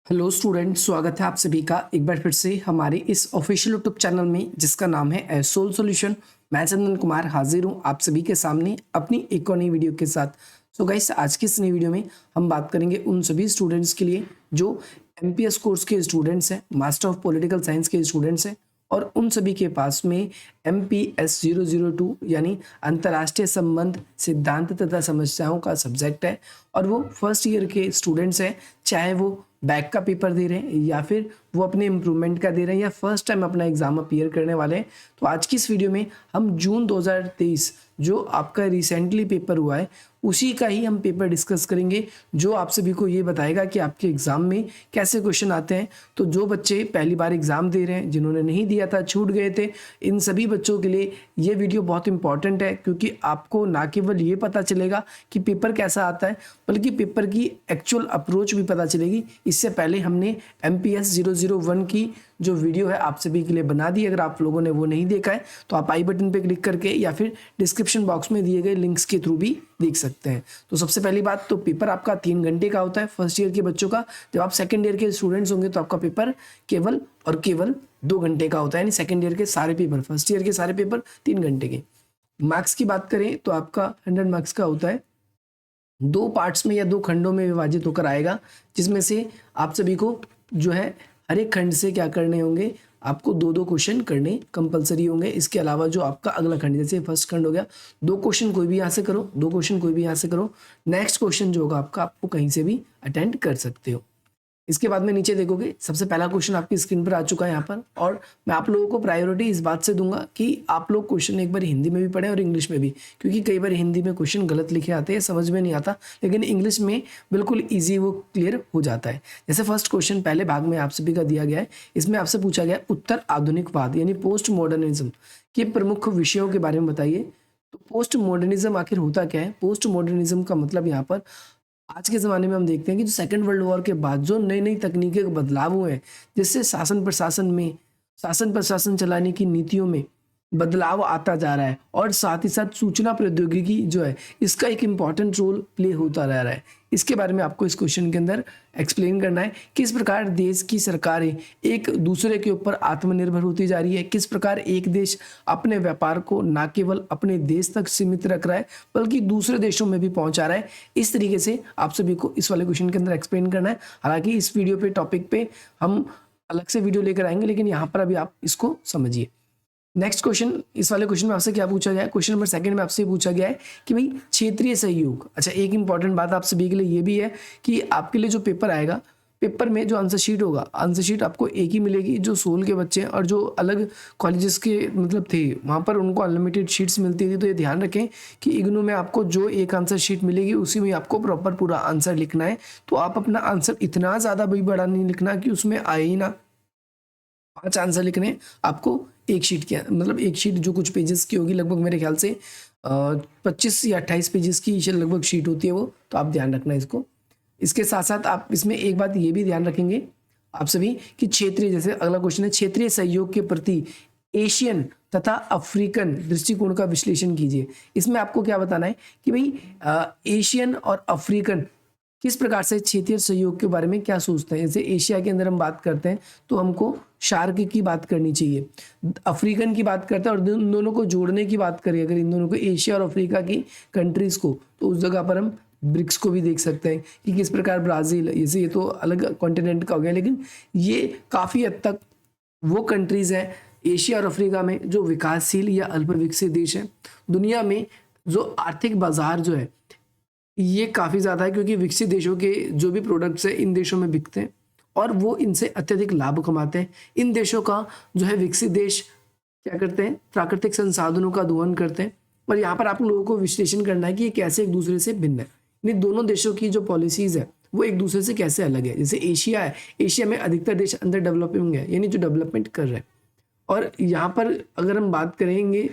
Hello student, स्वागत है आप सभी का एक बार फिर से हमारे इस ऑफिशियल यूट्यूब चैनल में जिसका नाम है सोल सॉल्यूशन। मैं चंदन कुमार हाजिर हूँ आप सभी के सामने अपनी एक और नई वीडियो के साथ। सो गाइस, आज की इस नई वीडियो में हम बात करेंगे उन सभी स्टूडेंट्स के लिए जो एमपीएस कोर्स के स्टूडेंट्स हैं, मास्टर ऑफ पॉलिटिकल साइंस के स्टूडेंट्स हैं और उन सभी के पास में MPS 002 यानी अंतर्राष्ट्रीय संबंध सिद्धांत तथा समस्याओं का सब्जेक्ट है और वो फर्स्ट ईयर के स्टूडेंट्स हैं, चाहे वो बैक का पेपर दे रहे हैं या फिर वो अपने इम्प्रूवमेंट का दे रहे हैं या फर्स्ट टाइम अपना एग्जाम अपीयर करने वाले हैं। तो आज की इस वीडियो में हम जून 2023 जो आपका रिसेंटली पेपर हुआ है उसी का ही हम पेपर डिस्कस करेंगे, जो आप सभी को ये बताएगा कि आपके एग्जाम में कैसे क्वेश्चन आते हैं। तो जो बच्चे पहली बार एग्जाम दे रहे हैं, जिन्होंने नहीं दिया था, छूट गए थे, इन सभी बच्चों के लिए ये वीडियो बहुत इंपॉर्टेंट है, क्योंकि आपको ना केवल ये पता चलेगा कि पेपर कैसा आता है बल्कि पेपर की एक्चुअल अप्रोच भी पता चलेगी। इससे पहले हमने MPS 001 की जो वीडियो है आप सभी के लिए बना दी। अगर आप लोगों ने वो नहीं देखा है तो आप आई बटन पे क्लिक करके या फिर डिस्क्रिप्शन बॉक्स में दिए गए लिंक्स के थ्रू भी देख सकते हैं। तो सबसे पहली बात, तो पेपर आपका 3 घंटे का होता है फर्स्ट ईयर के बच्चों का। जब आप सेकंड ईयर के स्टूडेंट्स होंगे तो आपका पेपर केवल और केवल 2 घंटे का होता है, यानी सेकंड ईयर के सारे पेपर, फर्स्ट ईयर के सारे पेपर 3 घंटे के। मार्क्स की बात करें तो आपका 100 मार्क्स का होता है, 2 पार्ट्स में या 2 खंडों में विभाजित होकर आएगा, जिसमें से आप सभी को जो है हर एक खंड से क्या करने होंगे, आपको 2-2 क्वेश्चन करने कंपलसरी होंगे। इसके अलावा जो आपका अगला खंड, जैसे फर्स्ट खंड हो गया, 2 क्वेश्चन कोई भी यहाँ से करो, 2 क्वेश्चन कोई भी यहाँ से करो, नेक्स्ट क्वेश्चन जो होगा आपका आपको कहीं से भी अटेंड कर सकते हो। इसके बाद में नीचे देखोगे, सबसे पहला क्वेश्चन आपकी स्क्रीन पर आ चुका है यहाँ पर, और मैं आप लोगों को प्रायोरिटी इस बात से दूंगा कि आप लोग क्वेश्चन एक बार हिंदी में भी पढ़ें और इंग्लिश में भी, क्योंकि कई बार हिंदी में क्वेश्चन गलत लिखे आते हैं, समझ में नहीं आता, लेकिन इंग्लिश में बिल्कुल ईजी वो क्लियर हो जाता है। जैसे फर्स्ट क्वेश्चन पहले भाग में आप सभी का दिया गया है, इसमें आपसे पूछा गया उत्तर आधुनिकवाद यानी पोस्ट मॉडर्निज्म के प्रमुख विषयों के बारे में बताइए। तो पोस्ट मॉडर्निज्म आखिर होता क्या है? पोस्ट मॉडर्निज्म का मतलब यहाँ पर आज के ज़माने में हम देखते हैं कि जो सेकंड वर्ल्ड वॉर के बाद जो नई नई तकनीकी के बदलाव हुए हैं, जिससे शासन प्रशासन चलाने की नीतियों में बदलाव आता जा रहा है, और साथ ही साथ सूचना प्रौद्योगिकी जो है इसका एक इम्पॉर्टेंट रोल प्ले होता रह रहा है। इसके बारे में आपको इस क्वेश्चन के अंदर एक्सप्लेन करना है, किस प्रकार देश की सरकारें एक दूसरे के ऊपर आत्मनिर्भर होती जा रही है, किस प्रकार एक देश अपने व्यापार को न केवल अपने देश तक सीमित रख रहा है बल्कि दूसरे देशों में भी पहुंचा रहा है। इस तरीके से आप सभी को इस वाले क्वेश्चन के अंदर एक्सप्लेन करना है। हालांकि इस वीडियो पे टॉपिक पे हम अलग से वीडियो लेकर आएंगे, लेकिन यहाँ पर अभी आप इसको समझिए। नेक्स्ट क्वेश्चन, इस वाले क्वेश्चन में आपसे क्या पूछा गया है? क्वेश्चन नंबर 2 में आपसे पूछा गया है कि भाई क्षेत्रीय सहयोग। अच्छा, एक इंपॉर्टेंट बात आप सभी के लिए ये भी है कि आपके लिए जो पेपर आएगा, पेपर में जो आंसर शीट होगा, आंसर शीट आपको एक ही मिलेगी। जो सोल के बच्चे हैं और जो अलग कॉलेजेस के मतलब थे, वहाँ पर उनको अनलिमिटेड शीट्स मिलती थी। तो ये ध्यान रखें कि इग्नू में आपको जो एक आंसर शीट मिलेगी उसी में आपको प्रॉपर पूरा आंसर लिखना है। तो आप अपना आंसर इतना ज़्यादा भी बड़ा नहीं लिखना कि उसमें आए ही ना। 5 आंसर लिखने आपको एक शीट के, मतलब एक शीट जो कुछ पेजेस की होगी, लगभग मेरे ख्याल से 25 या 28 पेजेस की लगभग शीट होती है वो, तो आप ध्यान रखना इसको। इसके साथ साथ आप इसमें एक बात ये भी ध्यान रखेंगे आप सभी कि क्षेत्रीय, जैसे अगला क्वेश्चन है, क्षेत्रीय सहयोग के प्रति एशियन तथा अफ्रीकन दृष्टिकोण का विश्लेषण कीजिए। इसमें आपको क्या बताना है कि भाई एशियन और अफ्रीकन किस प्रकार से क्षेत्रीय सहयोग के बारे में क्या सोचते हैं। जैसे एशिया के अंदर हम बात करते हैं तो हमको शार्क की बात करनी चाहिए, अफ्रीकन की बात करते हैं, और इन दोनों को जोड़ने की बात करें अगर इन दोनों को, एशिया और अफ्रीका की कंट्रीज को, तो उस जगह पर हम ब्रिक्स को भी देख सकते हैं कि किस प्रकार ब्राज़ील, जैसे ये तो अलग कॉन्टिनेंट का हो गया, लेकिन ये काफ़ी हद तक वो कंट्रीज़ हैं एशिया और अफ्रीका में जो विकासशील या अल्प विकसित देश हैं। दुनिया में जो आर्थिक बाजार जो है ये काफ़ी ज़्यादा है, क्योंकि विकसित देशों के जो भी प्रोडक्ट्स हैं इन देशों में बिकते हैं और वो इनसे अत्यधिक लाभ कमाते हैं। इन देशों का जो है, विकसित देश क्या करते हैं, प्राकृतिक संसाधनों का दोहन करते हैं। और यहाँ पर आप लोगों को विश्लेषण करना है कि ये कैसे एक दूसरे से भिन्न है, यानी दोनों देशों की जो पॉलिसीज़ है वो एक दूसरे से कैसे अलग है। जैसे एशिया है, एशिया में अधिकतर देश अंडर डेवलपिंग है, यानी जो डेवलपमेंट कर रहे हैं, और यहाँ पर अगर हम बात करेंगे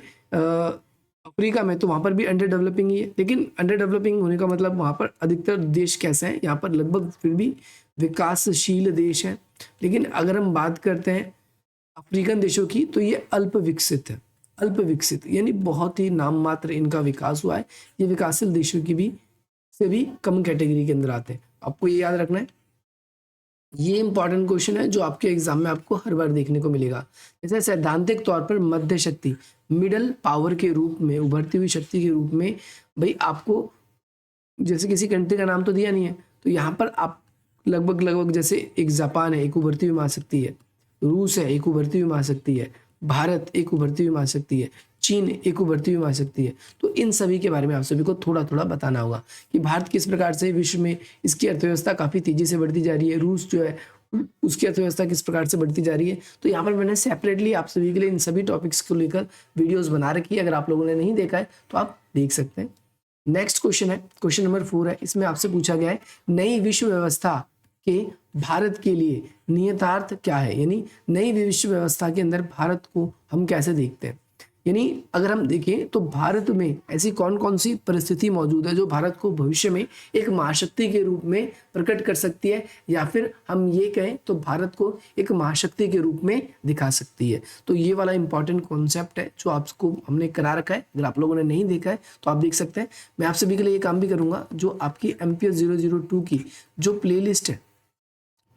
अफ्रीका में, तो वहाँ पर भी अंडर डेवलपिंग ही है। लेकिन अंडर डेवलपिंग होने का मतलब वहाँ पर अधिकतर देश कैसे हैं, यहाँ पर लगभग फिर भी विकासशील देश हैं। लेकिन अगर हम बात करते हैं अफ्रीकन देशों की, तो ये अल्प विकसित है। अल्प विकसित यानी बहुत ही नाम मात्र इनका विकास हुआ है। ये विकासशील देशों की भी से भी कम कैटेगरी के अंदर आते हैं, आपको ये याद रखना है। ये इंपॉर्टेंट क्वेश्चन है जो आपके एग्जाम में आपको हर बार देखने को मिलेगा। जैसे सैद्धांतिक तौर पर मध्य शक्ति, मिडल पावर के रूप में, उभरती हुई शक्ति के रूप में, भाई आपको जैसे किसी कंट्री का नाम तो दिया नहीं है, तो यहाँ पर आप लगभग जैसे एक जापान है, एक उभरती हुई महाशक्ति है, रूस है, एक उभरती हुई महाशक्ति है, भारत एक उभरती हुई महाशक्ति है, चीन एक उभरती हुई महाशक्ति है। तो इन सभी के बारे में आप सभी को थोड़ा थोड़ा बताना होगा कि भारत किस प्रकार से विश्व में इसकी अर्थव्यवस्था काफ़ी तेजी से बढ़ती जा रही है, रूस जो है उसकी अर्थव्यवस्था किस प्रकार से बढ़ती जा रही है। तो यहाँ पर मैंने सेपरेटली आप सभी के लिए इन सभी टॉपिक्स को लेकर वीडियोज़ बना रखी है, अगर आप लोगों ने नहीं देखा है तो आप देख सकते हैं। नेक्स्ट क्वेश्चन है, क्वेश्चन नंबर 4 है। इसमें आपसे पूछा गया है नई विश्व व्यवस्था के भारत के लिए नियतार्थ क्या है, यानी नई विश्व व्यवस्था के अंदर भारत को हम कैसे देखते हैं। यानी अगर हम देखें तो भारत में ऐसी कौन कौन सी परिस्थिति मौजूद है जो भारत को भविष्य में एक महाशक्ति के रूप में प्रकट कर सकती है, या फिर हम ये कहें तो भारत को एक महाशक्ति के रूप में दिखा सकती है। तो ये वाला इंपॉर्टेंट कॉन्सेप्ट है जो आपको हमने करा रखा है, अगर आप लोगों ने नहीं देखा है तो आप देख सकते हैं। मैं आप सभी के लिए ये काम भी करूंगा, जो आपकी MPS 002 की जो प्लेलिस्ट है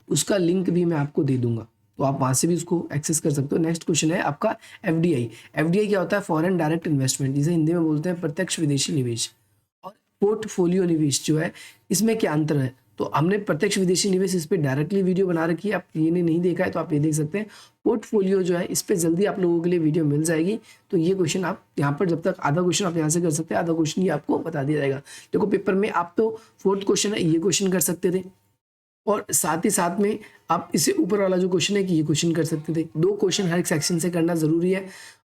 उसका लिंक भी मैं आपको दे दूंगा, तो आप वहां से भी उसको एक्सेस कर सकते हो। नेक्स्ट क्वेश्चन है आपका FDI। FDI क्या होता है? फॉरेन डायरेक्ट इन्वेस्टमेंट, जिसे हिंदी में बोलते हैं प्रत्यक्ष विदेशी निवेश। और पोर्टफोलियो निवेश जो है, इसमें क्या अंतर है? तो हमने प्रत्यक्ष विदेशी निवेश इस पर डायरेक्टली वीडियो बना रखी है, आप ये नहीं देखा है तो आप ये देख सकते हैं। पोर्टफोलियो जो है इस पर जल्दी आप लोगों के लिए वीडियो मिल जाएगी। तो ये क्वेश्चन आप यहाँ पर जब तक आधा क्वेश्चन आप यहाँ से कर सकते हैं, आधा क्वेश्चन ये आपको बता दिया जाएगा। देखो पेपर में आप तो 4th क्वेश्चन है ये क्वेश्चन कर सकते थे, और साथ ही साथ में आप इससे ऊपर वाला जो क्वेश्चन है कि ये क्वेश्चन कर सकते थे। 2 क्वेश्चन हर एक सेक्शन से करना जरूरी है,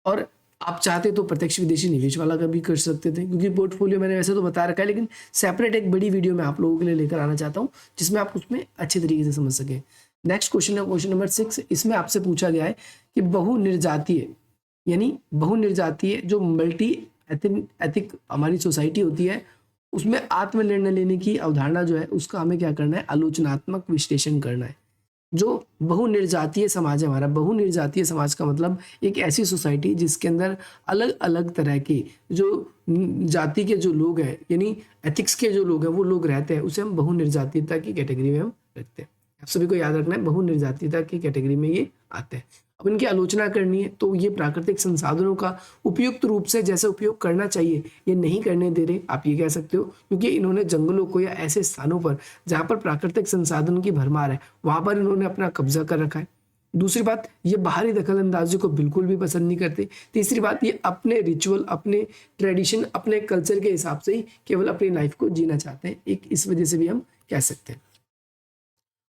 और आप चाहते तो प्रत्यक्ष विदेशी निवेश वाला का भी कर सकते थे, क्योंकि पोर्टफोलियो मैंने वैसे तो बता रखा है, लेकिन सेपरेट एक बड़ी वीडियो मैं आप लोगों के लिए लेकर आना चाहता हूँ जिसमें आप उसमें अच्छे तरीके से समझ सकें। नेक्स्ट क्वेश्चन है क्वेश्चन नंबर 6। इसमें आपसे पूछा गया है कि बहुनिर्जातीय, यानी बहुनिर्जातीय जो मल्टी एथिक हमारी सोसाइटी होती है, उसमें आत्मनिर्णय लेने की अवधारणा जो है उसका हमें क्या करना है? आलोचनात्मक विश्लेषण करना है। जो बहुनिर्जातीय समाज है हमारा, बहुनिर्जातीय समाज का मतलब एक ऐसी सोसाइटी जिसके अंदर अलग अलग तरह के जो जाति के जो लोग हैं, यानी एथिक्स के जो लोग हैं वो लोग रहते हैं, उसे हम बहुनिर्जातीयता की कैटेगरी में हम रखते हैं। आप सभी को याद रखना है, बहुनिर्जातीयता की कैटेगरी में ये आते हैं। अब इनकी आलोचना करनी है तो ये प्राकृतिक संसाधनों का उपयुक्त रूप से जैसे उपयोग करना चाहिए ये नहीं करने दे रहे, आप ये कह सकते हो, क्योंकि इन्होंने जंगलों को या ऐसे स्थानों पर जहाँ पर प्राकृतिक संसाधन की भरमार है वहां पर इन्होंने अपना कब्जा कर रखा है। दूसरी बात, ये बाहरी दखल अंदाजी को बिल्कुल भी पसंद नहीं करते। तीसरी बात, ये अपने रिचुअल, अपने ट्रेडिशन, अपने कल्चर के हिसाब से ही केवल अपनी लाइफ को जीना चाहते हैं, एक इस वजह से भी हम कह सकते हैं।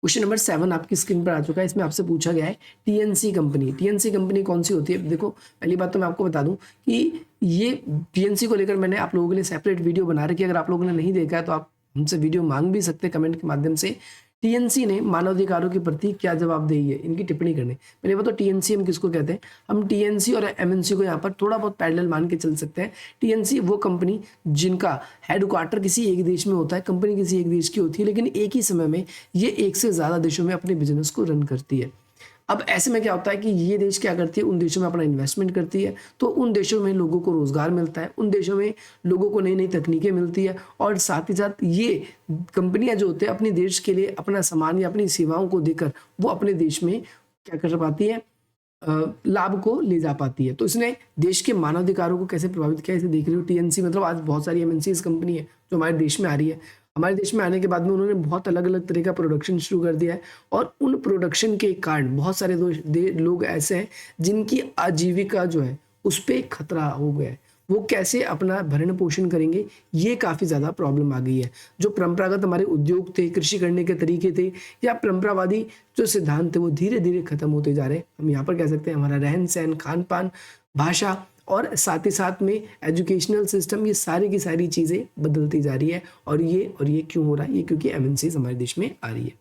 क्वेश्चन नंबर 7 आपकी स्क्रीन पर आ चुका है। इसमें आपसे पूछा गया है TNC कंपनी। TNC कंपनी कौन सी होती है? देखो पहली बात तो मैं आपको बता दूं कि ये TNC को लेकर मैंने आप लोगों के लिए सेपरेट वीडियो बना रखी है, अगर आप लोगों ने नहीं देखा है तो आप हमसे वीडियो मांग भी सकते हैं कमेंट के माध्यम से। TNC ने मानवाधिकारों के प्रति क्या जवाबदेही है, इनकी टिप्पणी करने। पहले बात तो TNC हम किसको कहते हैं? हम TNC और MNC को यहाँ पर थोड़ा बहुत पैरेलल मान के चल सकते हैं। TNC वो कंपनी जिनका हेडक्वार्टर किसी एक देश में होता है, कंपनी किसी एक देश की होती है, लेकिन एक ही समय में ये एक से ज़्यादा देशों में अपने बिजनेस को रन करती है। अब ऐसे में क्या होता है कि ये देश क्या करती है, उन देशों में अपना इन्वेस्टमेंट करती है, तो उन देशों में लोगों को रोजगार मिलता है, उन देशों में लोगों को नई नई तकनीकें मिलती है, और साथ ही साथ ये कंपनियां जो होते हैं अपने देश के लिए अपना सामान या अपनी सेवाओं को देकर वो अपने देश में क्या कर पाती है, लाभ को ले जा पाती है। तो इसने देश के मानवाधिकारों को कैसे प्रभावित किया, इसे देख रहे हो। TNC मतलब आज बहुत सारी MNCs कंपनी है जो हमारे देश में आ रही है। हमारे देश में आने के बाद में उन्होंने बहुत अलग अलग तरह का प्रोडक्शन शुरू कर दिया है, और उन प्रोडक्शन के कारण बहुत सारे लोग ऐसे हैं जिनकी आजीविका जो है उस पर खतरा हो गया है। वो कैसे अपना भरण पोषण करेंगे, ये काफ़ी ज़्यादा प्रॉब्लम आ गई है। जो परंपरागत हमारे उद्योग थे, कृषि करने के तरीके थे, या परंपरावादी जो सिद्धांत थे, वो धीरे धीरे खत्म होते जा रहे हैं। हम यहाँ पर कह सकते हैं हमारा रहन सहन, खान पान, भाषा, और साथ ही साथ में एजुकेशनल सिस्टम, ये सारी की सारी चीज़ें बदलती जा रही है। और ये क्यों हो रहा है? ये क्योंकि MNCs हमारे देश में आ रही है।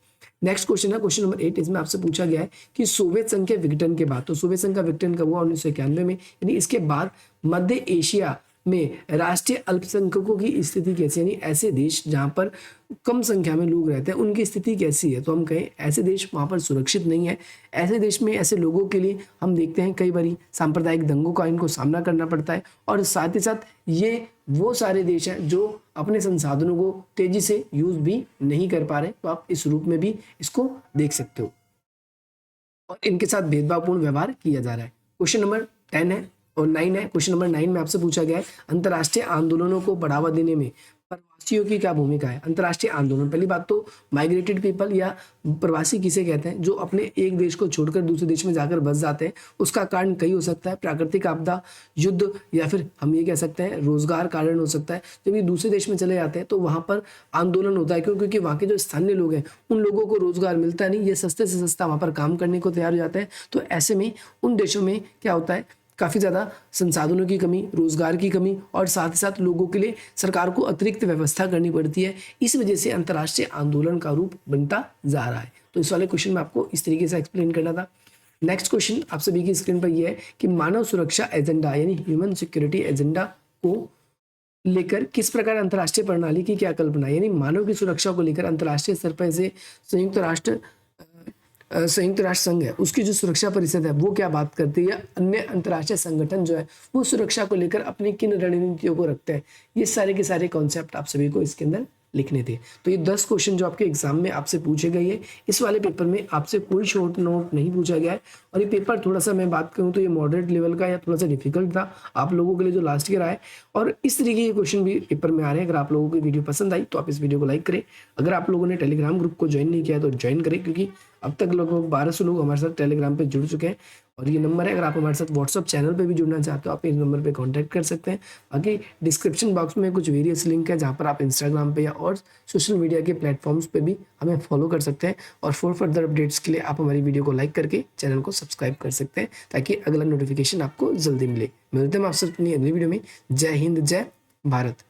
नेक्स्ट क्वेश्चन है क्वेश्चन नंबर 8। इसमें आपसे पूछा गया है कि सोवियत संघ के विघटन के बाद, तो सोवियत संघ का विघटन कब हुआ? 1991 में, यानी इसके बाद मध्य एशिया में राष्ट्रीय अल्पसंख्यकों की स्थिति कैसी, यानी ऐसे देश जहाँ पर कम संख्या में लोग रहते हैं उनकी स्थिति कैसी है। तो हम कहें ऐसे देश वहाँ पर सुरक्षित नहीं है। ऐसे देश में ऐसे लोगों के लिए हम देखते हैं कई बारी सांप्रदायिक दंगों का इनको सामना करना पड़ता है, और साथ ही साथ ये वो सारे देश हैं जो अपने संसाधनों को तेजी से यूज भी नहीं कर पा रहे, तो आप इस रूप में भी इसको देख सकते हो और इनके साथ भेदभावपूर्ण व्यवहार किया जा रहा है। क्वेश्चन नंबर 10 है और 9 है। क्वेश्चन नंबर 9 में आपसे पूछा गया है अंतर्राष्ट्रीय आंदोलनों को बढ़ावा देने में प्रवासियों की क्या भूमिका है। अंतर्राष्ट्रीय आंदोलन, पहली बात तो माइग्रेटेड पीपल या प्रवासी किसे कहते हैं, जो अपने एक देश को छोड़कर दूसरे देश में जाकर बस जाते हैं। उसका कारण कई हो सकता है, प्राकृतिक आपदा, युद्ध, या फिर हम ये कह सकते हैं रोजगार कारण हो सकता है। जब ये दूसरे देश में चले जाते हैं तो वहां पर आंदोलन होता है, क्यों? क्योंकि वहाँ के जो स्थानीय लोग हैं उन लोगों को रोजगार मिलता नहीं, ये सस्ते से सस्ता वहाँ पर काम करने को तैयार हो जाते हैं। तो ऐसे में उन देशों में क्या होता है, काफ़ी ज़्यादा संसाधनों की कमी, रोजगार की कमी और साथ ही साथ लोगों के लिए सरकार को अतिरिक्त व्यवस्था करनी पड़ती है। इस वजह से अंतर्राष्ट्रीय आंदोलन का रूप बनता जा रहा है। तो इस वाले क्वेश्चन में आपको इस तरीके से एक्सप्लेन करना था। नेक्स्ट क्वेश्चन आप सभी की स्क्रीन पर यह है कि मानव सुरक्षा एजेंडा यानी ह्यूमन सिक्योरिटी एजेंडा को लेकर किस प्रकार अंतर्राष्ट्रीय प्रणाली की क्या कल्पना है। यानी मानव की सुरक्षा को लेकर अंतर्राष्ट्रीय स्तर पर से संयुक्त राष्ट्र संघ है, उसकी जो सुरक्षा परिषद है वो क्या बात करती है, अन्य अंतर्राष्ट्रीय संगठन जो है वो सुरक्षा को लेकर अपनी किन रणनीतियों को रखते हैं। ये सारे के सारे कॉन्सेप्ट आप सभी को इसके अंदर लिखने थे। तो ये 10 क्वेश्चन जो आपके एग्जाम में आपसे पूछे गए हैं, इस वाले पेपर में आपसे कोई शॉर्ट नोट नहीं पूछा गया है। और ये पेपर थोड़ा सा मैं बात करूं तो ये मॉडरेट लेवल का या थोड़ा सा डिफिकल्ट था आप लोगों के लिए जो लास्ट ईयर आए, और इस तरीके के क्वेश्चन भी पेपर में आ रहे हैं। अगर आप लोगों को वीडियो पसंद आई तो आप इस वीडियो को लाइक करें। अगर आप लोगों ने टेलीग्राम ग्रुप को ज्वाइन नहीं किया तो ज्वाइन करें, क्योंकि अब तक लगभग 1200 लोग हमारे साथ टेलीग्राम पे जुड़ चुके हैं। और ये नंबर है, अगर आप हमारे साथ व्हाट्सअप चैनल पे भी जुड़ना चाहते हो आप इस नंबर पे कांटेक्ट कर सकते हैं। बाकी डिस्क्रिप्शन बॉक्स में कुछ वेरियस लिंक है जहाँ पर आप इंस्टाग्राम पे या और सोशल मीडिया के प्लेटफॉर्म्स पे भी हमें फॉलो कर सकते हैं। और फॉर फर्दर अपडेट्स के लिए आप हमारी वीडियो को लाइक करके चैनल को सब्सक्राइब कर सकते हैं, ताकि अगला नोटिफिकेशन आपको जल्दी मिले। मिलते हैं आपसे अपनी अगली वीडियो में। जय हिंद, जय भारत।